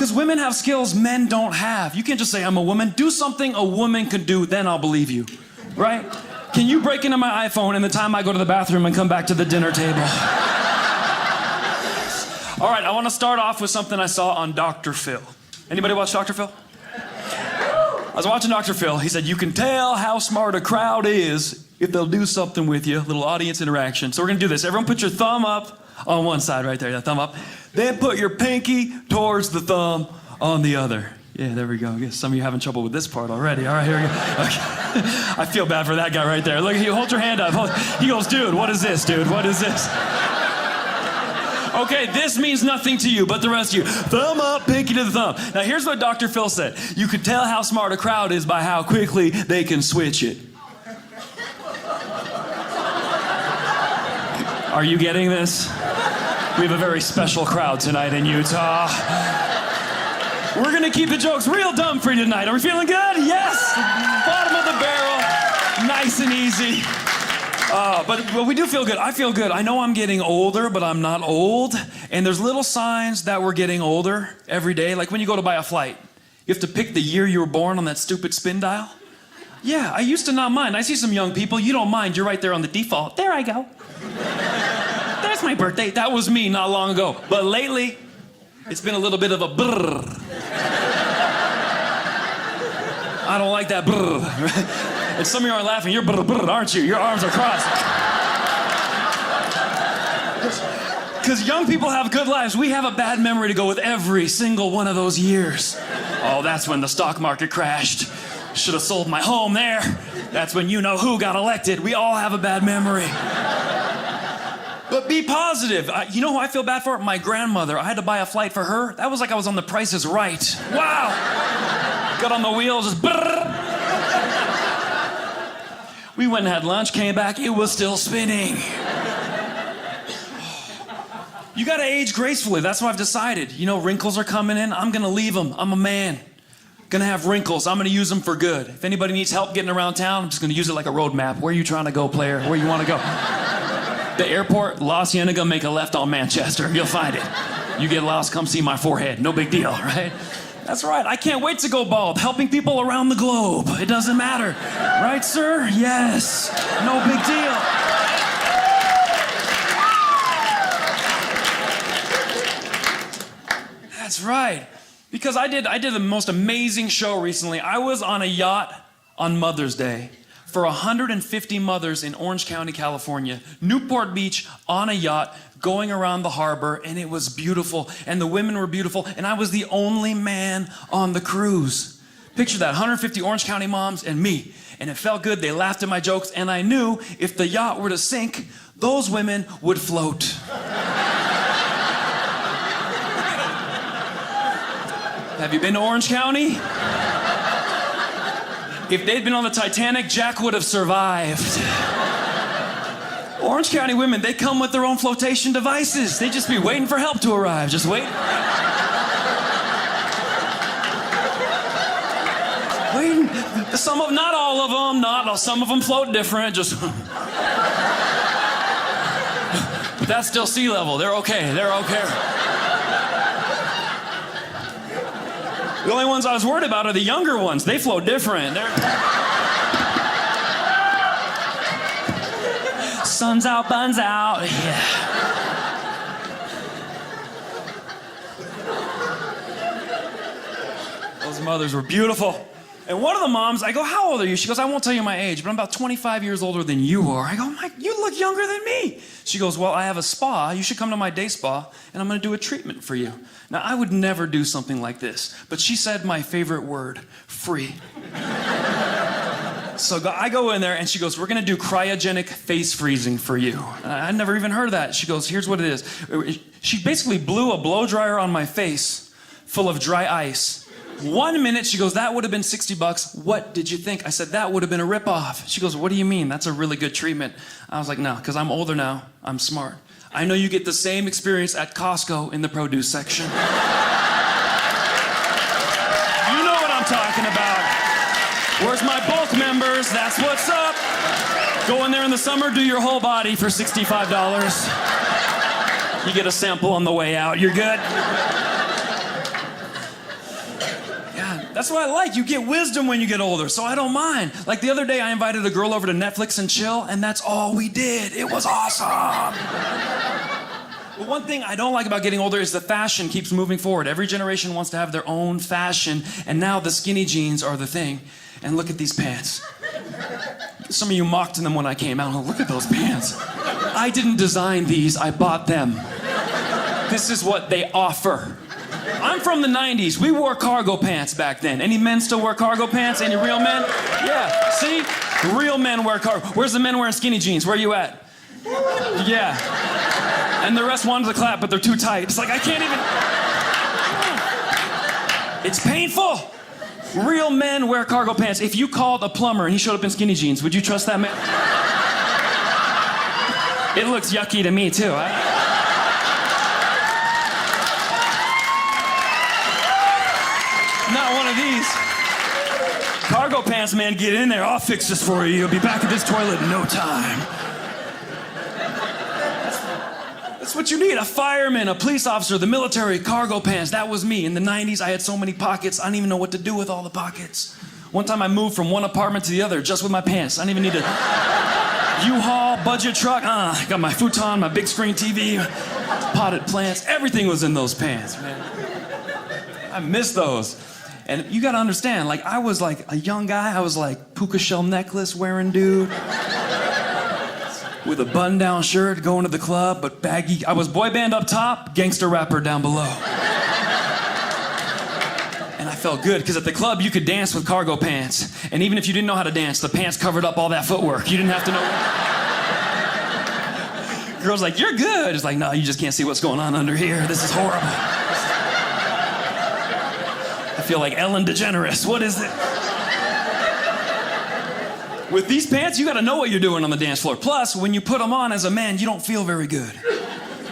Because women have skills men don't have. You can't just say, I'm a woman. Do something a woman could do, then I'll believe you, right? Can you break into my iPhone in the time I go to the bathroom and come back to the dinner table? All right, I want to start off with something I saw on Dr. Phil. Anybody watch Dr. Phil? I was watching Dr. Phil. He said, you can tell how smart a crowd is if they'll do something with you, a little audience interaction. So we're going to do this. Everyone put your thumb up on one side right there, that thumb up. Then put your pinky towards the thumb on the other. Yeah, there we go. I guess some of you having trouble with this part already. All right, here we go. Okay. I feel bad for that guy right there. Look, he holds your hand up. He goes, dude, what is this, dude? What is this? Okay, this means nothing to you, but the rest of you, thumb up, pinky to the thumb. Now, here's what Dr. Phil said. You can tell how smart a crowd is by how quickly they can switch it. Are you getting this? We have a very special crowd tonight in Utah. We're gonna keep the jokes real dumb for you tonight. Are we feeling good? Yes! Bottom of the barrel, nice and easy. But we do feel good. I feel good. I know I'm getting older, but I'm not old. And there's little signs that we're getting older every day. Like when you go to buy a flight, you have to pick the year you were born on that stupid spin dial. Yeah, I used to not mind. I see some young people, you don't mind. You're right there on the default. There I go. There's my birthday. That was me not long ago. But lately, it's been a little bit of a brrr. I don't like that brrr. And some of you aren't laughing. You're brrr, brrr, aren't you? Your arms are crossed. Because young people have good lives. We have a bad memory to go with every single one of those years. Oh, that's when the stock market crashed. Should have sold my home there. That's when you know who got elected. We all have a bad memory. But be positive. You know who I feel bad for? My grandmother. I had to buy a flight for her. That was like I was on The Price is Right. Wow. Got on the wheels, just brrr. We went and had lunch, came back, it was still spinning. You gotta age gracefully, that's what I've decided. You know, wrinkles are coming in, I'm gonna leave them. I'm a man. Gonna have wrinkles, I'm gonna use them for good. If anybody needs help getting around town, I'm just gonna use it like a road map. Where are you trying to go, player? Where you wanna go? The airport, La Cienega, make a left on Manchester. You'll find it. You get lost, come see my forehead. No big deal, right? That's right. I can't wait to go bald. Helping people around the globe. It doesn't matter. Right, sir? Yes. No big deal. That's right. Because I did the most amazing show recently. I was on a yacht on Mother's Day for 150 mothers in Orange County, California. Newport Beach, on a yacht, going around the harbor, and it was beautiful, and the women were beautiful, and I was the only man on the cruise. Picture that, 150 Orange County moms and me, and it felt good. They laughed at my jokes, and I knew if the yacht were to sink, those women would float. Have you been to Orange County? If they'd been on the Titanic, Jack would have survived. Orange County women, they come with their own flotation devices. They just be waiting for help to arrive. Just wait. Waiting. Not all of them, some of them float different, just. But that's still sea level. They're okay. The only ones I was worried about are the younger ones. They float different. Sun's out, buns out. Yeah. Those mothers were beautiful. And one of the moms, I go, how old are you? She goes, I won't tell you my age, but I'm about 25 years older than you are. I go, Mike, you look younger than me. She goes, well, I have a spa. You should come to my day spa, and I'm going to do a treatment for you. Now, I would never do something like this, but she said my favorite word, free. So I go in there, and she goes, we're going to do cryogenic face freezing for you. I'd never even heard of that. She goes, here's what it is. She basically blew a blow dryer on my face full of dry ice. 1 minute, she goes, that would have been $60. What did you think? I said, that would have been a ripoff. She goes, what do you mean? That's a really good treatment. I was like, no, because I'm older now. I'm smart. I know you get the same experience at Costco in the produce section. You know what I'm talking about. Where's my bulk members? That's what's up. Go in there in the summer, do your whole body for $65. You get a sample on the way out. You're good. That's what I like. You get wisdom when you get older, so I don't mind. Like the other day, I invited a girl over to Netflix and chill, and that's all we did. It was awesome. But one thing I don't like about getting older is the fashion keeps moving forward. Every generation wants to have their own fashion, and now the skinny jeans are the thing. And look at these pants. Some of you mocked them when I came out. Oh, look at those pants. I didn't design these, I bought them. This is what they offer. I'm from the 90s. We wore cargo pants back then. Any men still wear cargo pants? Any real men? Yeah, see? Real men wear cargo. Where's the men wearing skinny jeans? Where are you at? Yeah. And the rest wanted to clap, but they're too tight. It's like, I can't even... It's painful. Real men wear cargo pants. If you called a plumber and he showed up in skinny jeans, would you trust that man? It looks yucky to me, too. Not one of these. Cargo pants, man, get in there. I'll fix this for you. You'll be back at this toilet in no time. That's what you need. A fireman, a police officer, the military, cargo pants. That was me. In the 90s, I had so many pockets, I didn't even know what to do with all the pockets. One time I moved from one apartment to the other just with my pants. I didn't even need a U-Haul, budget truck. I got my futon, my big screen TV, potted plants. Everything was in those pants, man. I miss those. And you gotta understand, like, I was like a young guy. I was like puka shell necklace wearing dude. With a button-down shirt, going to the club, but baggy. I was boy band up top, gangster rapper down below. And I felt good, because at the club, you could dance with cargo pants. And even if you didn't know how to dance, the pants covered up all that footwork. You didn't have to know. Girls like, you're good. It's like, no, you just can't see what's going on under here. This is horrible. I feel like Ellen DeGeneres. What is it? With these pants, you gotta know what you're doing on the dance floor. Plus, when you put them on as a man, you don't feel very good.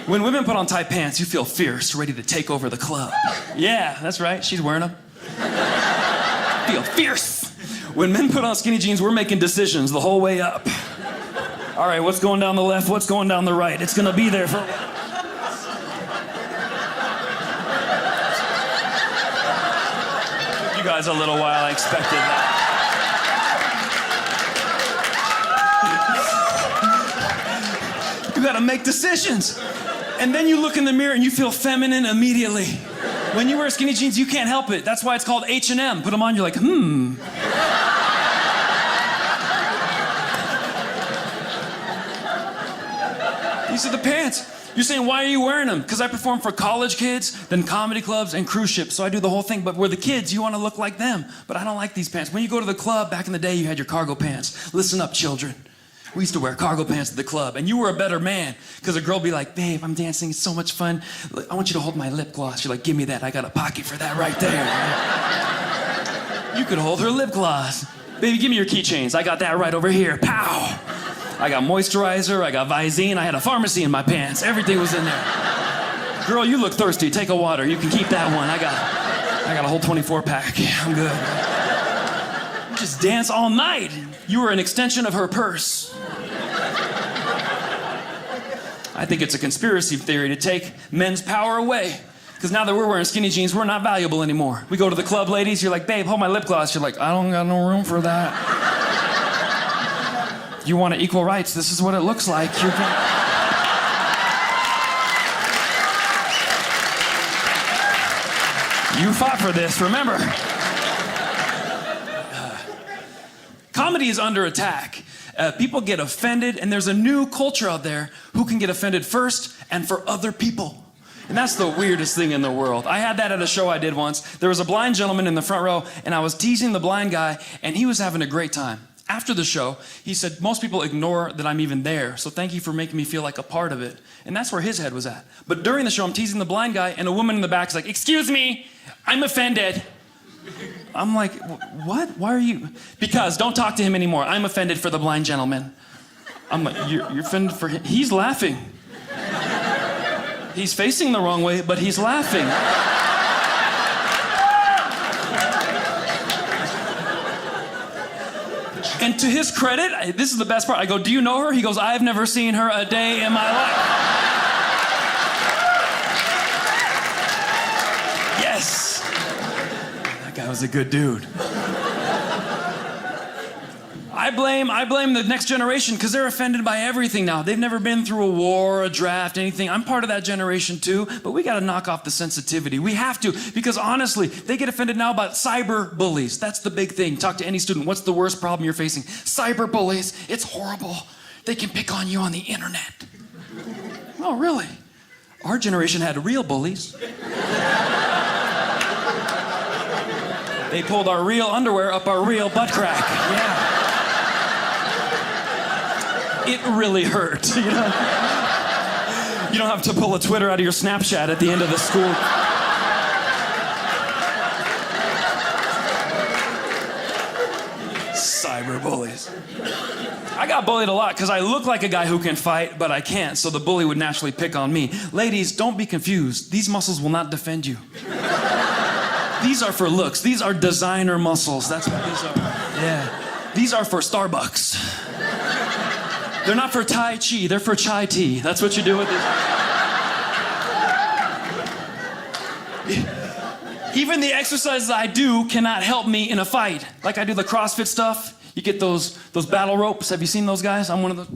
When women put on tight pants, you feel fierce, ready to take over the club. Yeah, that's right, she's wearing them. Feel fierce. When men put on skinny jeans, we're making decisions the whole way up. All right, what's going down the left, what's going down the right? It's gonna be there for... Took you guys a little while, I expected that. You gotta make decisions. And then you look in the mirror and you feel feminine immediately. When you wear skinny jeans, you can't help it. That's why it's called H&M. Put them on, you're like, These are the pants. You're saying, why are you wearing them? Because I perform for college kids, then comedy clubs and cruise ships, so I do the whole thing. But we're the kids, you want to look like them. But I don't like these pants. When you go to the club, back in the day, you had your cargo pants. Listen up, children. We used to wear cargo pants at the club, and you were a better man, because a girl would be like, babe, I'm dancing, it's so much fun. I want you to hold my lip gloss. You're like, give me that, I got a pocket for that right there. You could hold her lip gloss. Baby, give me your keychains. I got that right over here, pow. I got moisturizer, I got Visine, I had a pharmacy in my pants. Everything was in there. Girl, you look thirsty, take a water. You can keep that one. I got a whole 24 pack. I'm good. You just dance all night. You were an extension of her purse. I think it's a conspiracy theory to take men's power away. Because now that we're wearing skinny jeans, we're not valuable anymore. We go to the club, ladies, you're like, babe, hold my lip gloss. You're like, I don't got no room for that. You want equal rights, this is what it looks like. You fought for this, remember. Comedy is under attack. People get offended, and there's a new culture out there who can get offended first and for other people. And that's the weirdest thing in the world. I had that at a show I did once. There was a blind gentleman in the front row, and I was teasing the blind guy, and he was having a great time. After the show, he said, most people ignore that I'm even there, so thank you for making me feel like a part of it. And that's where his head was at. But during the show, I'm teasing the blind guy, and a woman in the back is like, excuse me, I'm offended. I'm like, what? Why are you? Because don't talk to him anymore. I'm offended for the blind gentleman. I'm like, you're offended for him? He's laughing. He's facing the wrong way, but he's laughing. And to his credit, this is the best part. I go, do you know her? He goes, I've never seen her a day in my life. Yes. That guy was a good dude. I blame the next generation because they're offended by everything now. They've never been through a war, a draft, anything. I'm part of that generation too, but we got to knock off the sensitivity. We have to, because honestly, they get offended now about cyberbullies. That's the big thing. Talk to any student. What's the worst problem you're facing? Cyberbullies. It's horrible. They can pick on you on the internet. Oh, really? Our generation had real bullies. They pulled our real underwear up our real butt crack. Yeah. It really hurt, you know? You don't have to pull a Twitter out of your Snapchat at the end of the school. Cyberbullies. I got bullied a lot because I look like a guy who can fight, but I can't, so the bully would naturally pick on me. Ladies, don't be confused. These muscles will not defend you. These are for looks. These are designer muscles. That's what these are. Yeah. These are for Starbucks. They're not for Tai Chi, they're for chai tea. That's what you do with these. Even the exercises I do cannot help me in a fight. Like I do the CrossFit stuff. You get those battle ropes. Have you seen those guys? I'm one of those.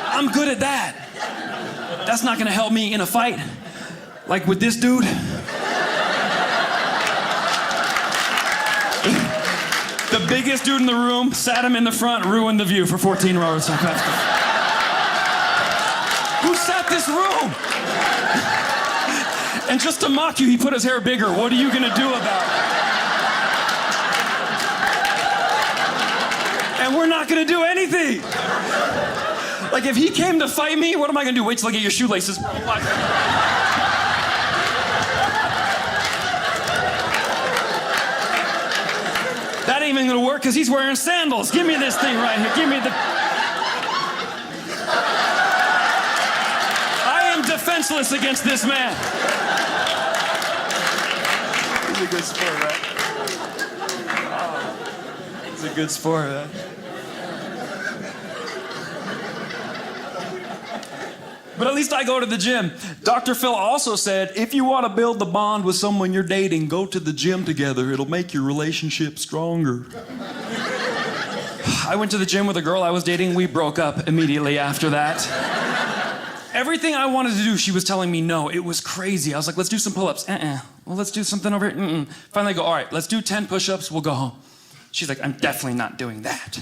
I'm good at that. That's not gonna help me in a fight. Like with this dude. The biggest dude in the room, sat him in the front, ruined the view for 14 rows. Who sat this room? And just to mock you, he put his hair bigger. What are you gonna do about it? And we're not gonna do anything. Like if he came to fight me, what am I gonna do? Wait till I get your shoelaces. That ain't even gonna work because he's wearing sandals. Give me this thing right here. Give me the... I am defenseless against this man. He's a good sport, right? Oh, he's a good sport, right? But at least I go to the gym. Dr. Phil also said, if you want to build the bond with someone you're dating, go to the gym together. It'll make your relationship stronger. I went to the gym with a girl I was dating. We broke up immediately after that. Everything I wanted to do, she was telling me no. It was crazy. I was like, let's do some pull-ups. Well, let's do something over here. Finally I go, all right, let's do 10 push-ups. We'll go home. She's like, I'm definitely not doing that.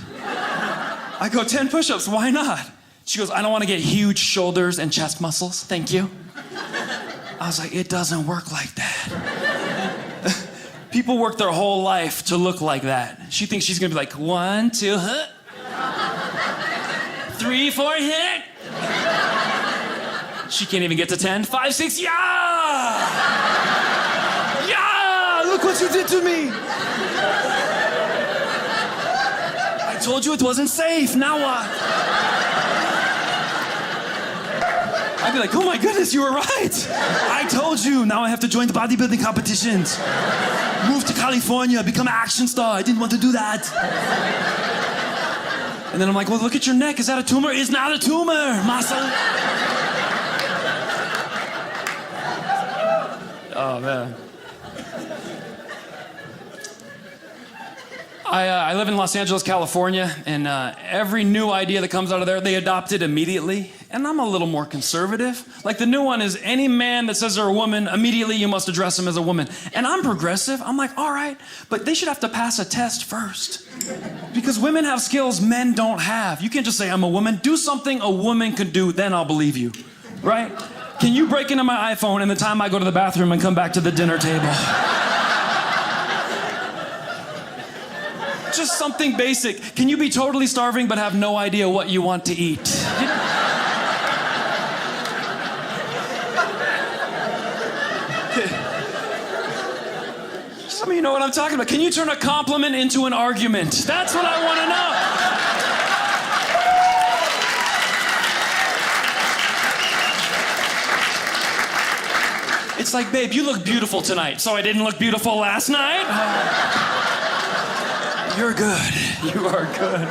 I go, 10 push-ups, why not? She goes, I don't want to get huge shoulders and chest muscles, thank you. I was like, it doesn't work like that. People work their whole life to look like that. She thinks she's gonna be like, 1, 2, 3, 4, hit. She can't even get to 10, 5, 6, yeah! Yeah! Look what you did to me! I told you it wasn't safe, now what? I'd be like, oh my goodness, you were right. I told you. Now I have to join the bodybuilding competitions. Move to California, become an action star. I didn't want to do that. And then I'm like, well, look at your neck. Is that a tumor? It's not a tumor, muscle. Oh, man. I live in Los Angeles, California, and every new idea that comes out of there, they adopt it immediately. And I'm a little more conservative. Like the new one is any man that says they're a woman, immediately you must address them as a woman. And I'm progressive. I'm like, all right, but they should have to pass a test first. Because women have skills men don't have. You can't just say, I'm a woman. Do something a woman could do, then I'll believe you, right? Can you break into my iPhone in the time I go to the bathroom and come back to the dinner table? Just something basic. Can you be totally starving but have no idea what you want to eat? Some of you know what I'm talking about. Can you turn a compliment into an argument? That's what I want to know. It's like, babe, you look beautiful tonight. So I didn't look beautiful last night? You're good. You are good.